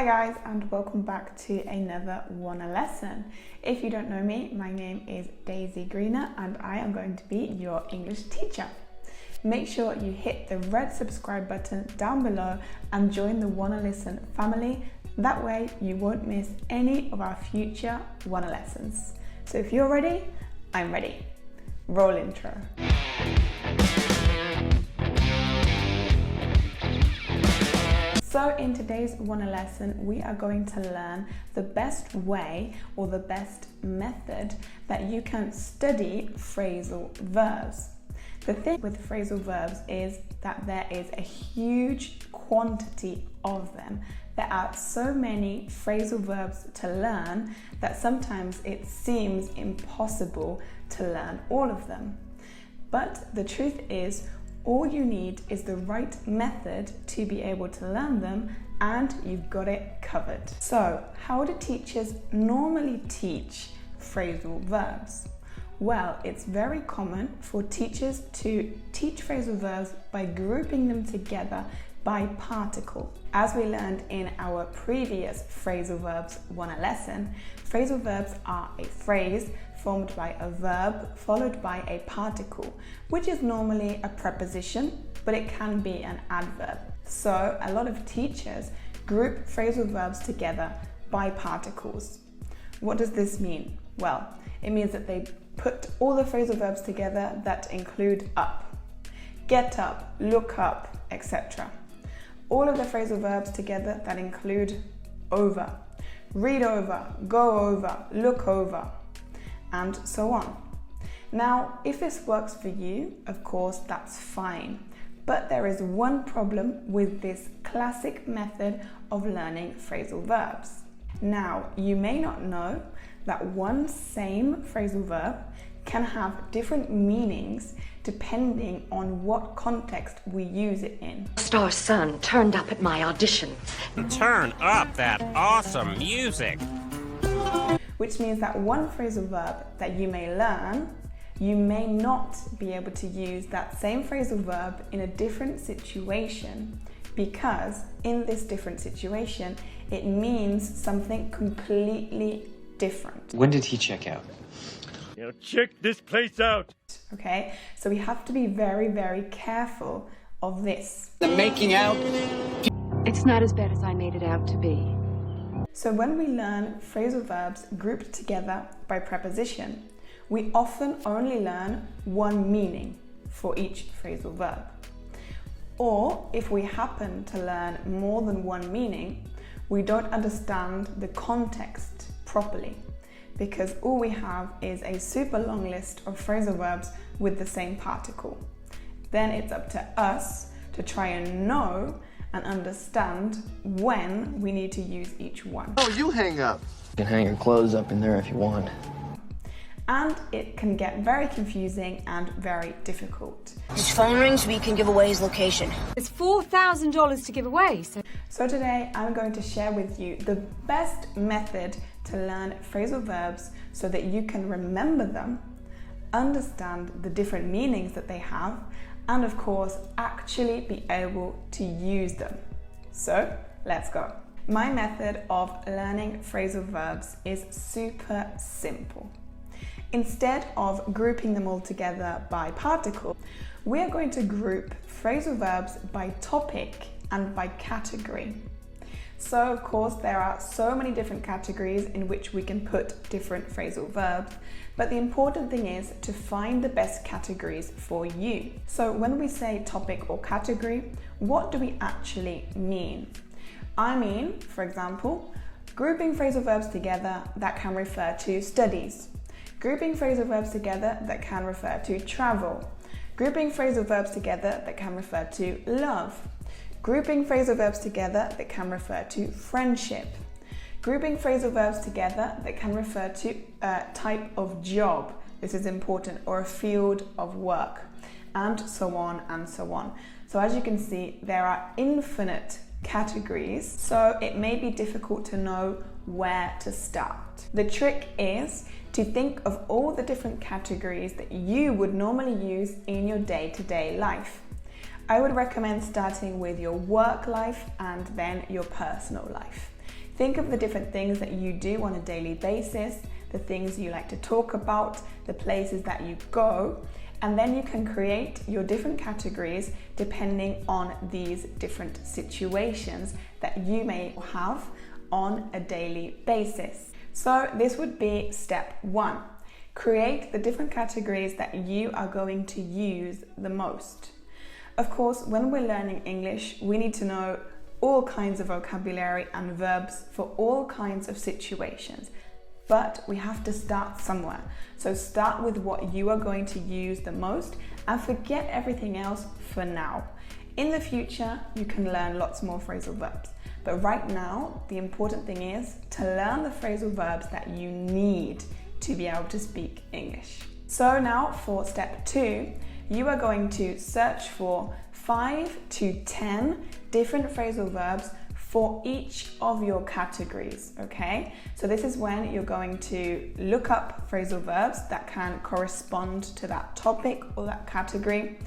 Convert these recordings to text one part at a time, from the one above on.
Hi guys, and welcome back to another Wannalesson. If you don't know me, my name is Daisy Greener and I am going to be your English teacher. Make sure you hit the red subscribe button down below and join the Wannalesson family. That way you won't miss any of our future Wannalessons. So if you're ready, I'm ready. Roll intro. So in today's Wannalesson, we are going to learn the best way or the best method that you can study phrasal verbs. The thing with phrasal verbs is that there is a huge quantity of them. There are so many phrasal verbs to learn that sometimes it seems impossible to learn all of them. But the truth is, all you need is the right method to be able to learn them, and you've got it covered. So, how do teachers normally teach phrasal verbs? Well, it's very common for teachers to teach phrasal verbs by grouping them together by particle. As we learned in our previous phrasal verbs Wannalesson, phrasal verbs are a phrase formed by a verb followed by a particle, which is normally a preposition, but it can be an adverb. So a lot of teachers group phrasal verbs together by particles. What does this mean? Well, it means that they put all the phrasal verbs together that include up, get up, look up, etc. All of the phrasal verbs together that include over, read over, go over, look over, and so on. Now, if this works for you, of course, that's fine. But there is one problem with this classic method of learning phrasal verbs. Now, you may not know that one same phrasal verb can have different meanings depending on what context we use it in. Star Sun turned up at my audition. Turn up that awesome music. Which means that one phrasal verb that you may learn, you may not be able to use that same phrasal verb in a different situation, because in this different situation, it means something completely different. When did he check out? Now check this place out. Okay, so we have to be very, very careful of this. The making out. It's not as bad as I made it out to be. So when we learn phrasal verbs grouped together by preposition, we often only learn one meaning for each phrasal verb. Or if we happen to learn more than one meaning, we don't understand the context properly, because all we have is a super long list of phrasal verbs with the same particle. Then it's up to us to try and know and understand when we need to use each one. Oh, you hang up. You can hang your clothes up in there if you want. And it can get very confusing and very difficult. His phone rings, we can give away his location. It's $4,000 to give away, So today I'm going to share with you the best method to learn phrasal verbs so that you can remember them, understand the different meanings that they have, and of course actually be able to use them. So let's go. My method of learning phrasal verbs is super simple. Instead of grouping them all together by particle, we are going to group phrasal verbs by topic and by category. So of course there are so many different categories in which we can put different phrasal verbs, but the important thing is to find the best categories for you. So when we say topic or category, what do we actually mean? I mean, for example, grouping phrasal verbs together that can refer to studies, grouping phrasal verbs together that can refer to travel, grouping phrasal verbs together that can refer to love, grouping phrasal verbs together that can refer to friendship, grouping phrasal verbs together that can refer to a type of job, this is important, or a field of work, and so on and so on. So as you can see, there are infinite categories, so it may be difficult to know where to start. The trick is to think of all the different categories that you would normally use in your day-to-day life. I would recommend starting with your work life and then your personal life. Think of the different things that you do on a daily basis, the things you like to talk about, the places that you go, and then you can create your different categories depending on these different situations that you may have on a daily basis. So this would be step 1. Create the different categories that you are going to use the most. Of course, when we're learning English, we need to know all kinds of vocabulary and verbs for all kinds of situations. But we have to start somewhere. So start with what you are going to use the most and forget everything else for now. In the future, you can learn lots more phrasal verbs. But right now, the important thing is to learn the phrasal verbs that you need to be able to speak English. So now for step 2, you are going to search for 5 to 10 different phrasal verbs for each of your categories, okay? So this is when you're going to look up phrasal verbs that can correspond to that topic or that category,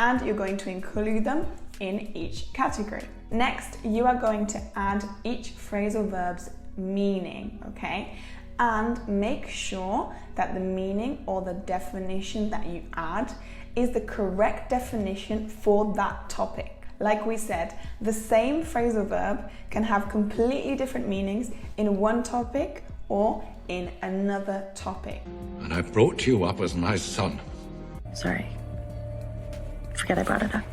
and you're going to include them in each category. Next, you are going to add each phrasal verb's meaning, okay? And make sure that the meaning or the definition that you add is the correct definition for that topic. Like we said, the same phrasal verb can have completely different meanings in one topic or in another topic. And I brought you up as my son. Sorry. Forget I brought it up.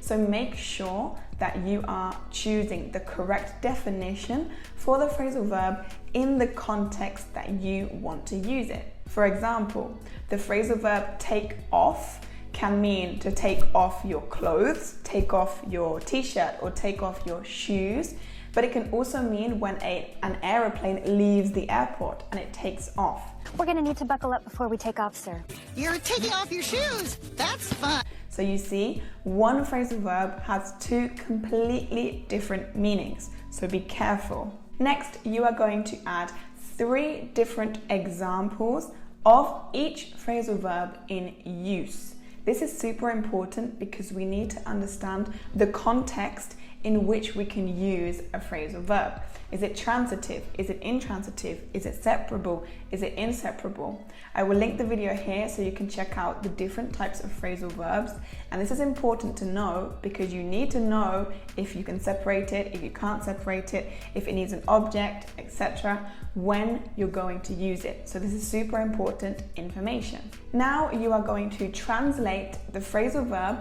So make sure that you are choosing the correct definition for the phrasal verb in the context that you want to use it. For example, the phrasal verb take off can mean to take off your clothes, take off your t-shirt, or take off your shoes, but it can also mean when an aeroplane leaves the airport and it takes off. We're gonna need to buckle up before we take off, sir. You're taking off your shoes! That's fun! So you see, one phrasal verb has 2 completely different meanings, so be careful. Next, you are going to add 3 different examples of each phrasal verb in use. This is super important because we need to understand the context in which we can use a phrasal verb. Is it transitive? Is it intransitive? Is it separable? Is it inseparable? I will link the video here so you can check out the different types of phrasal verbs. And this is important to know because you need to know if you can separate it, if you can't separate it, if it needs an object, etc., when you're going to use it. So this is super important information. Now you are going to translate the phrasal verb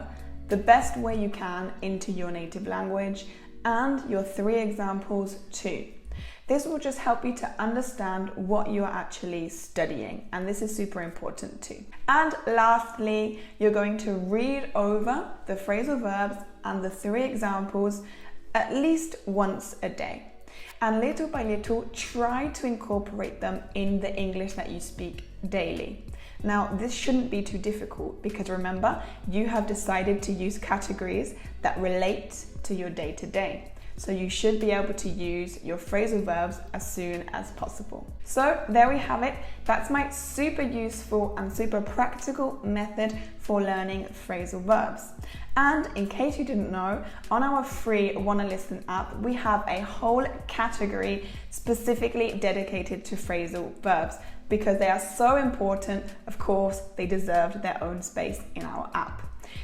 the best way you can into your native language and your 3 examples too. This will just help you to understand what you are actually studying, and this is super important too. And lastly, you're going to read over the phrasal verbs and the 3 examples at least once a day. And little by little, try to incorporate them in the English that you speak daily. Now, this shouldn't be too difficult because remember, you have decided to use categories that relate to your day-to-day. So you should be able to use your phrasal verbs as soon as possible. So there we have it. That's my super useful and super practical method for learning phrasal verbs. And in case you didn't know, on our free Wannalesson app, we have a whole category specifically dedicated to phrasal verbs. Because they are so important, of course, they deserve their own space in our app.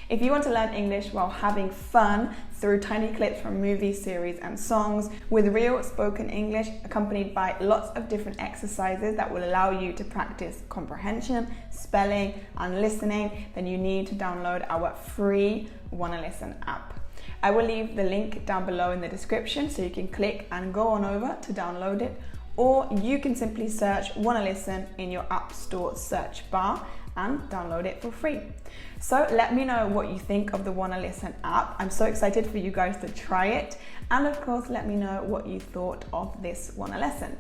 If you want to learn English while having fun through tiny clips from movies, series and songs with real spoken English accompanied by lots of different exercises that will allow you to practice comprehension, spelling and listening, then you need to download our free Wannalesson app. I will leave the link down below in the description so you can click and go on over to download it, or you can simply search Wannalesson in your App Store search bar and download it for free. So let me know what you think of the Wannalesson app. I'm so excited for you guys to try it. And of course, let me know what you thought of this Wannalesson.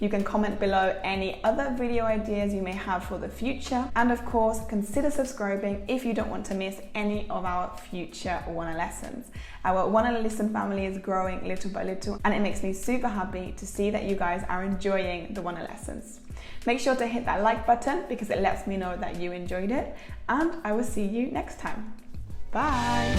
You can comment below any other video ideas you may have for the future. And of course, consider subscribing if you don't want to miss any of our future Wannalessons. Our Wannalesson family is growing little by little, and it makes me super happy to see that you guys are enjoying the Wannalessons. Make sure to hit that like button because it lets me know that you enjoyed it, and I will see you next time. Bye!